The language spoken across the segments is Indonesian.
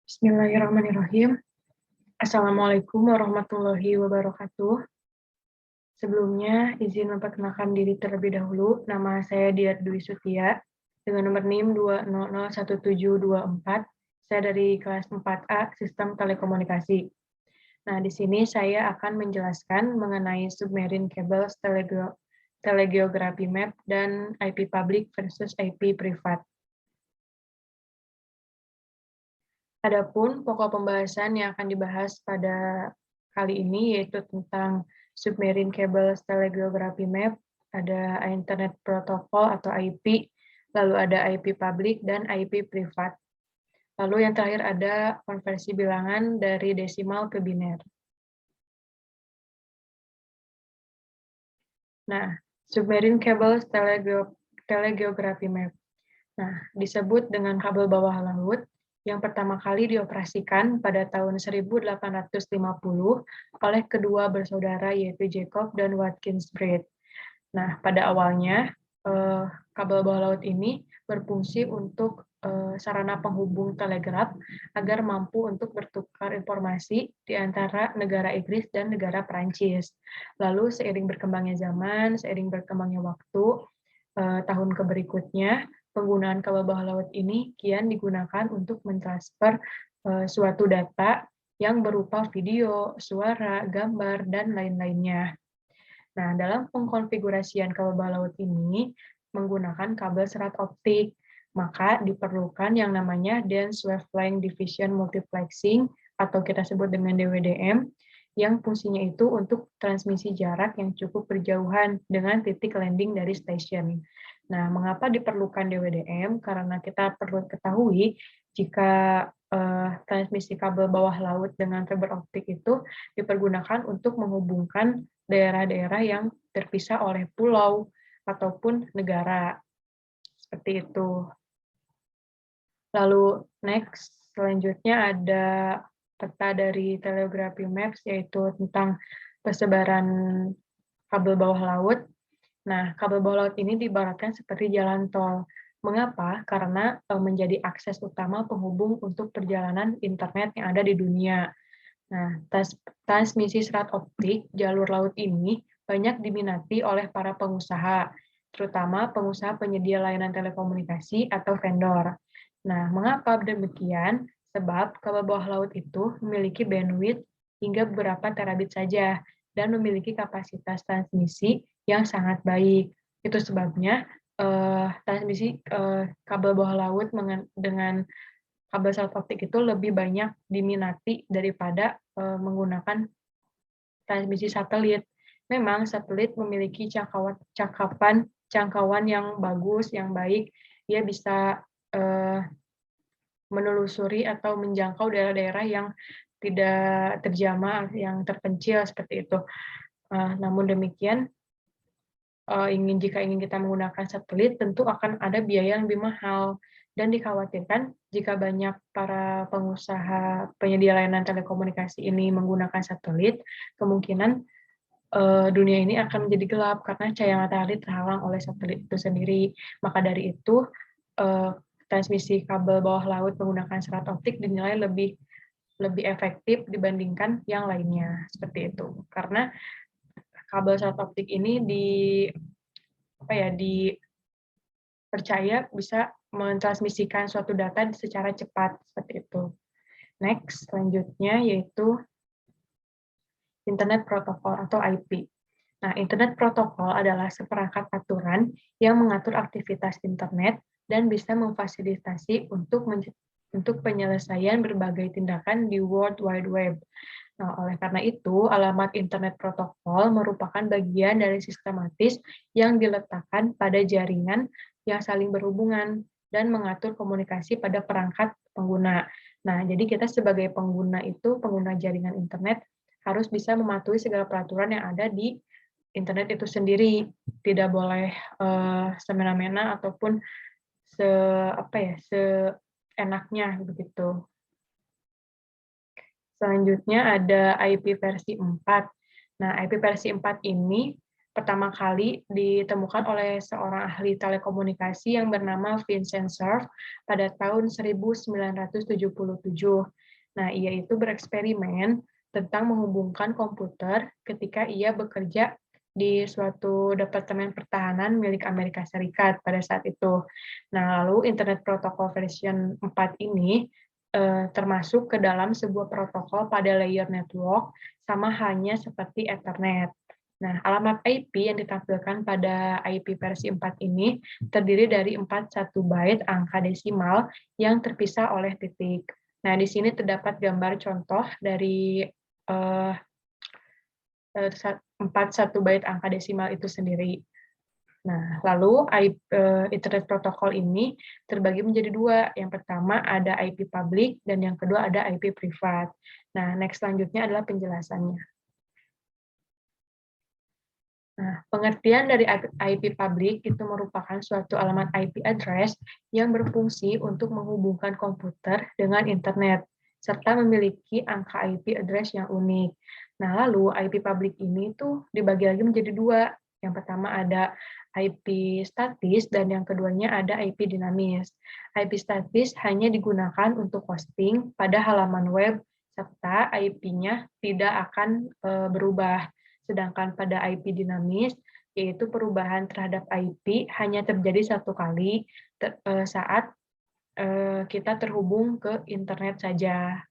Bismillahirrahmanirrahim. Assalamualaikum warahmatullahi wabarakatuh. Sebelumnya, izin memperkenalkan diri terlebih dahulu. Nama saya Dia Dwi Sutia, dengan nomor NIM 2001724. Saya dari kelas 4A Sistem Telekomunikasi. Nah, di sini saya akan menjelaskan mengenai submarine cables, telegeography map, dan IP public versus IP privat. Adapun pokok pembahasan yang akan dibahas pada kali ini yaitu tentang submarine cables telegeography map, ada Internet Protocol atau IP, lalu ada IP public dan IP privat. Lalu yang terakhir ada konversi bilangan dari desimal ke biner. Nah, submarine cables telegeography map. Nah, disebut dengan kabel bawah laut yang pertama kali dioperasikan pada tahun 1850 oleh kedua bersaudara yaitu Jacob dan Watkins Braid. Nah, pada awalnya kabel bawah laut ini berfungsi untuk sarana penghubung telegraf agar mampu untuk bertukar informasi di antara negara Inggris dan negara Perancis. Lalu seiring berkembangnya zaman, seiring berkembangnya waktu, tahun berikutnya penggunaan kabel bawah laut ini kian digunakan untuk mentransfer suatu data yang berupa video, suara, gambar, dan lain-lainnya. Nah, dalam pengkonfigurasian kabel bawah laut ini menggunakan kabel serat optik, maka diperlukan yang namanya Dense Wavelength Division Multiplexing atau kita sebut dengan DWDM, yang fungsinya itu untuk transmisi jarak yang cukup berjauhan dengan titik landing dari stasiun. Nah, mengapa diperlukan DWDM? Karena kita perlu ketahui jika transmisi kabel bawah laut dengan fiber optik itu dipergunakan untuk menghubungkan daerah-daerah yang terpisah oleh pulau ataupun negara. Seperti itu. Lalu next, selanjutnya ada peta dari Telegraphy Maps, yaitu tentang persebaran kabel bawah laut. Nah, kabel bawah laut ini diibaratkan seperti jalan tol. Mengapa? Karena menjadi akses utama penghubung untuk perjalanan internet yang ada di dunia. Nah, transmisi serat optik jalur laut ini banyak diminati oleh para pengusaha, terutama pengusaha penyedia layanan telekomunikasi atau vendor. Nah, mengapa demikian? Sebab kabel bawah laut itu memiliki bandwidth hingga beberapa terabit saja dan memiliki kapasitas transmisi yang sangat baik. Itu sebabnya transmisi kabel bawah laut dengan kabel serat optik itu lebih banyak diminati daripada menggunakan transmisi satelit. Memang satelit memiliki jangkauan yang bagus, yang baik. Dia bisa menelusuri atau menjangkau daerah-daerah yang tidak terjamah, yang terpencil seperti itu. Namun demikian, jika ingin kita menggunakan satelit, tentu akan ada biaya yang lebih mahal. Dan dikhawatirkan jika banyak para pengusaha penyedia layanan telekomunikasi ini menggunakan satelit, kemungkinan dunia ini akan menjadi gelap karena cahaya matahari terhalang oleh satelit itu sendiri. Maka dari itu, transmisi kabel bawah laut menggunakan serat optik dinilai lebih efektif dibandingkan yang lainnya. Seperti itu. Karena kabel serat optik ini dipercaya bisa mentransmisikan suatu data secara cepat seperti itu. Next, selanjutnya yaitu Internet Protocol atau IP. Nah, Internet Protocol adalah seperangkat aturan yang mengatur aktivitas internet dan bisa memfasilitasi untuk penyelesaian berbagai tindakan di World Wide Web. Nah, oleh karena itu, alamat Internet Protokol merupakan bagian dari sistematis yang diletakkan pada jaringan yang saling berhubungan dan mengatur komunikasi pada perangkat pengguna. Nah, jadi kita sebagai pengguna jaringan internet, harus bisa mematuhi segala peraturan yang ada di internet itu sendiri. Tidak boleh semena-mena ataupun seenaknya begitu. Selanjutnya ada IP versi 4. Nah, IP versi 4 ini pertama kali ditemukan oleh seorang ahli telekomunikasi yang bernama Vincent Cerf pada tahun 1977. Nah, ia itu bereksperimen tentang menghubungkan komputer ketika ia bekerja di suatu departemen pertahanan milik Amerika Serikat pada saat itu. Nah, lalu Internet Protocol version 4 ini termasuk ke dalam sebuah protokol pada layer network sama halnya seperti Ethernet. Nah, alamat IP yang ditampilkan pada IP versi 4 ini terdiri dari 41 byte angka desimal yang terpisah oleh titik. Nah, di sini terdapat gambar contoh dari 41 byte angka desimal itu sendiri. Nah, lalu Internet Protocol ini terbagi menjadi dua. Yang pertama ada IP public dan yang kedua ada IP privat. Nah, next selanjutnya adalah penjelasannya. Nah, pengertian dari IP public itu merupakan suatu alamat IP address yang berfungsi untuk menghubungkan komputer dengan internet, serta memiliki angka IP address yang unik. Nah, lalu IP public ini tuh dibagi lagi menjadi dua. Yang pertama ada IP statis dan yang keduanya ada IP dinamis. IP statis hanya digunakan untuk hosting pada halaman web, serta IP-nya tidak akan berubah. Sedangkan pada IP dinamis, yaitu perubahan terhadap IP hanya terjadi satu kali saat kita terhubung ke internet saja.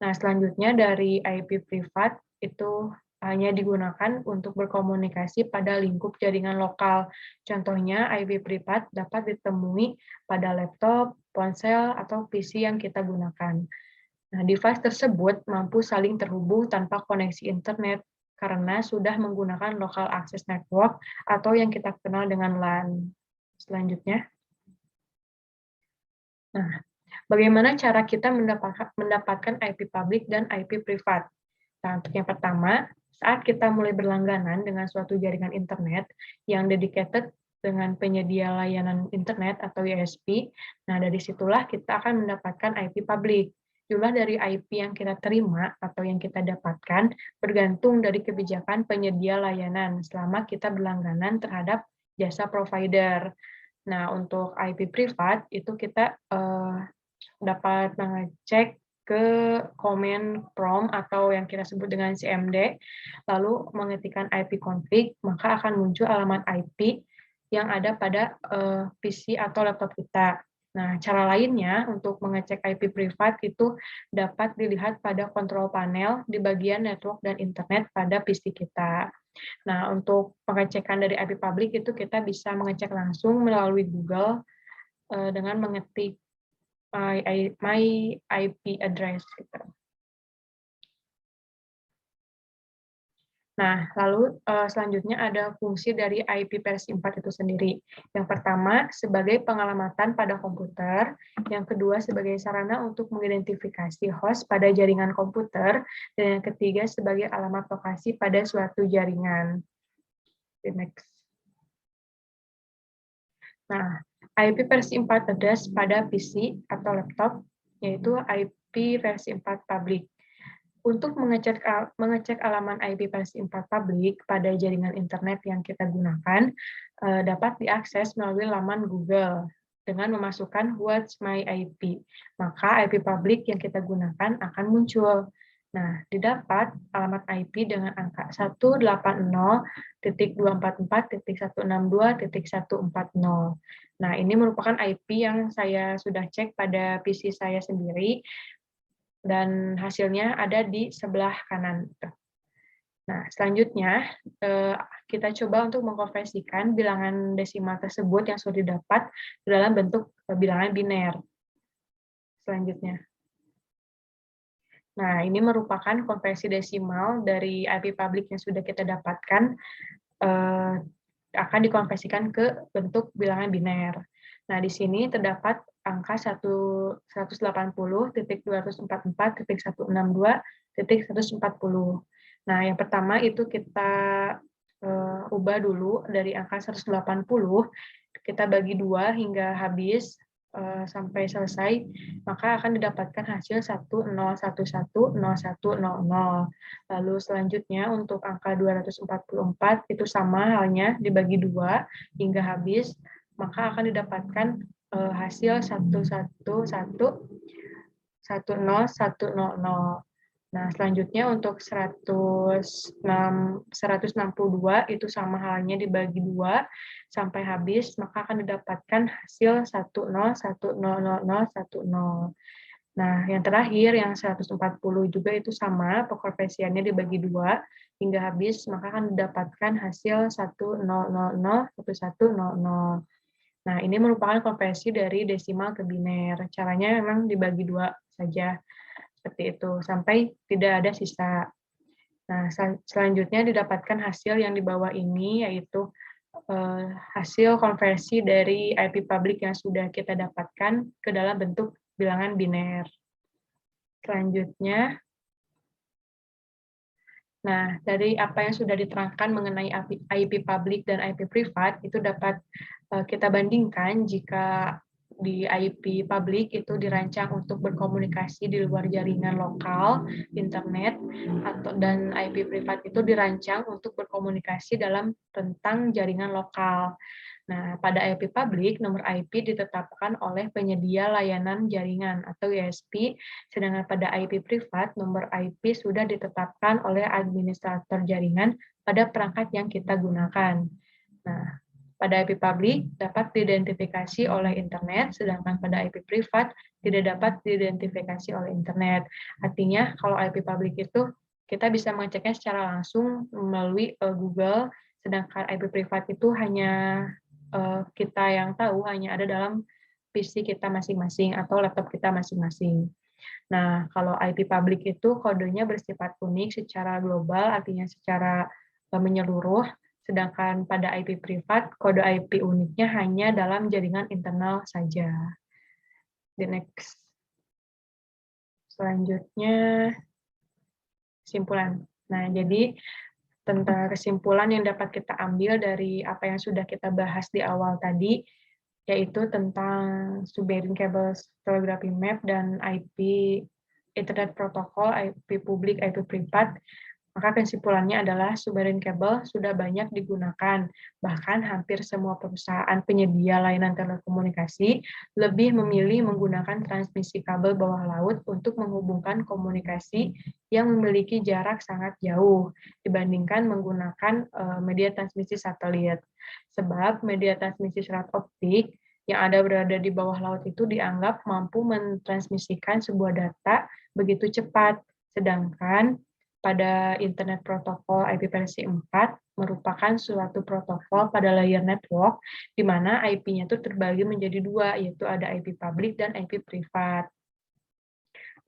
Nah, selanjutnya dari IP privat itu hanya digunakan untuk berkomunikasi pada lingkup jaringan lokal. Contohnya, IP privat dapat ditemui pada laptop, ponsel, atau PC yang kita gunakan. Nah, device tersebut mampu saling terhubung tanpa koneksi internet karena sudah menggunakan local access network atau yang kita kenal dengan LAN. Selanjutnya. Nah, bagaimana cara kita mendapatkan IP public dan IP privat? Nah, untuk yang pertama, saat kita mulai berlangganan dengan suatu jaringan internet yang dedicated dengan penyedia layanan internet atau ISP, nah dari situlah kita akan mendapatkan IP public. Jumlah dari IP yang kita terima atau yang kita dapatkan bergantung dari kebijakan penyedia layanan selama kita berlangganan terhadap jasa provider. Nah, untuk IP privat itu kita dapat mengecek ke command prompt atau yang kita sebut dengan CMD, lalu mengetikkan IP config, maka akan muncul alamat IP yang ada pada PC atau laptop kita. Nah, cara lainnya untuk mengecek IP privat itu dapat dilihat pada kontrol panel di bagian network dan internet pada PC kita. Nah, untuk pengecekan dari IP public itu kita bisa mengecek langsung melalui Google dengan mengetik my IP address gitu. Nah, lalu selanjutnya ada fungsi dari IP versi 4 itu sendiri. Yang pertama, sebagai pengalamatan pada komputer. Yang kedua, sebagai sarana untuk mengidentifikasi host pada jaringan komputer. Dan yang ketiga, sebagai alamat lokasi pada suatu jaringan. Next. Nah, IP versi 4 address pada PC atau laptop, yaitu IP versi 4 public. Untuk mengecek alamat IP versi 4 publik pada jaringan internet yang kita gunakan, dapat diakses melalui laman Google dengan memasukkan What's My IP. Maka IP publik yang kita gunakan akan muncul. Nah, didapat alamat IP dengan angka 180.244.162.140. Nah, ini merupakan IP yang saya sudah cek pada PC saya sendiri, dan hasilnya ada di sebelah kanan. Nah, selanjutnya kita coba untuk mengkonversikan bilangan desimal tersebut yang sudah didapat dalam bentuk bilangan biner. Selanjutnya. Nah, ini merupakan konversi desimal dari IP public yang sudah kita dapatkan akan dikonversikan ke bentuk bilangan biner. Nah, di sini terdapat angka 180.244.162.140. Nah, yang pertama itu kita ubah dulu dari angka 180, kita bagi 2 hingga habis, sampai selesai, maka akan didapatkan hasil 10110100. Lalu selanjutnya untuk angka 244 itu sama halnya dibagi 2 hingga habis, maka akan didapatkan hasil 1111010. Nah, selanjutnya untuk 162 itu sama halnya dibagi 2 sampai habis, maka akan didapatkan hasil 10100010. Nah, yang terakhir yang 140 juga itu sama, pekoefisiennya dibagi 2 hingga habis, maka akan didapatkan hasil 100001100. Nah, ini merupakan konversi dari desimal ke biner. Caranya memang dibagi 2 saja. Seperti itu, sampai tidak ada sisa. Nah, selanjutnya didapatkan hasil yang di bawah ini, yaitu hasil konversi dari IP public yang sudah kita dapatkan ke dalam bentuk bilangan biner. Selanjutnya, nah, dari apa yang sudah diterangkan mengenai IP public dan IP privat, itu dapat kita bandingkan jika di IP public itu dirancang untuk berkomunikasi di luar jaringan lokal, internet, dan IP privat itu dirancang untuk berkomunikasi dalam rentang jaringan lokal. Nah, pada IP public, nomor IP ditetapkan oleh penyedia layanan jaringan atau ISP, sedangkan pada IP privat, nomor IP sudah ditetapkan oleh administrator jaringan pada perangkat yang kita gunakan. Nah, pada IP public dapat diidentifikasi oleh internet, sedangkan pada IP privat tidak dapat diidentifikasi oleh internet. Artinya, kalau IP public itu kita bisa mengeceknya secara langsung melalui Google, sedangkan IP privat itu hanya kita yang tahu hanya ada dalam PC kita masing-masing atau laptop kita masing-masing. Nah, kalau IP public itu kodenya bersifat unik secara global, artinya secara menyeluruh, sedangkan pada IP privat, kode IP uniknya hanya dalam jaringan internal saja. The next. Selanjutnya, kesimpulan. Nah, jadi tentang kesimpulan yang dapat kita ambil dari apa yang sudah kita bahas di awal tadi, yaitu tentang submarine cable telegraphy map dan IP Internet Protocol, IP publik, IP privat. Maka kesimpulannya adalah submarine cable sudah banyak digunakan, bahkan hampir semua perusahaan penyedia layanan telekomunikasi lebih memilih menggunakan transmisi kabel bawah laut untuk menghubungkan komunikasi yang memiliki jarak sangat jauh dibandingkan menggunakan media transmisi satelit. Sebab media transmisi serat optik yang berada di bawah laut itu dianggap mampu mentransmisikan sebuah data begitu cepat, sedangkan pada Internet Protokol IP versi 4 merupakan suatu protokol pada layer network di mana IP-nya itu terbagi menjadi 2, yaitu ada IP publik dan IP privat.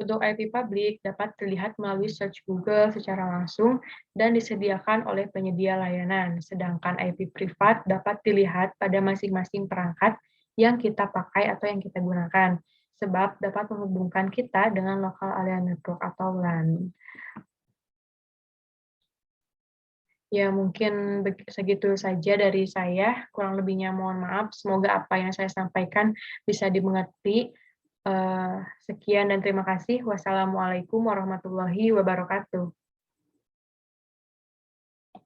Untuk IP publik dapat dilihat melalui search Google secara langsung dan disediakan oleh penyedia layanan, sedangkan IP privat dapat dilihat pada masing-masing perangkat yang kita pakai atau yang kita gunakan, sebab dapat menghubungkan kita dengan local area network atau LAN. Ya, mungkin segitu saja dari saya. Kurang lebihnya mohon maaf. Semoga apa yang saya sampaikan bisa dimengerti. Sekian dan terima kasih. Wassalamualaikum warahmatullahi wabarakatuh.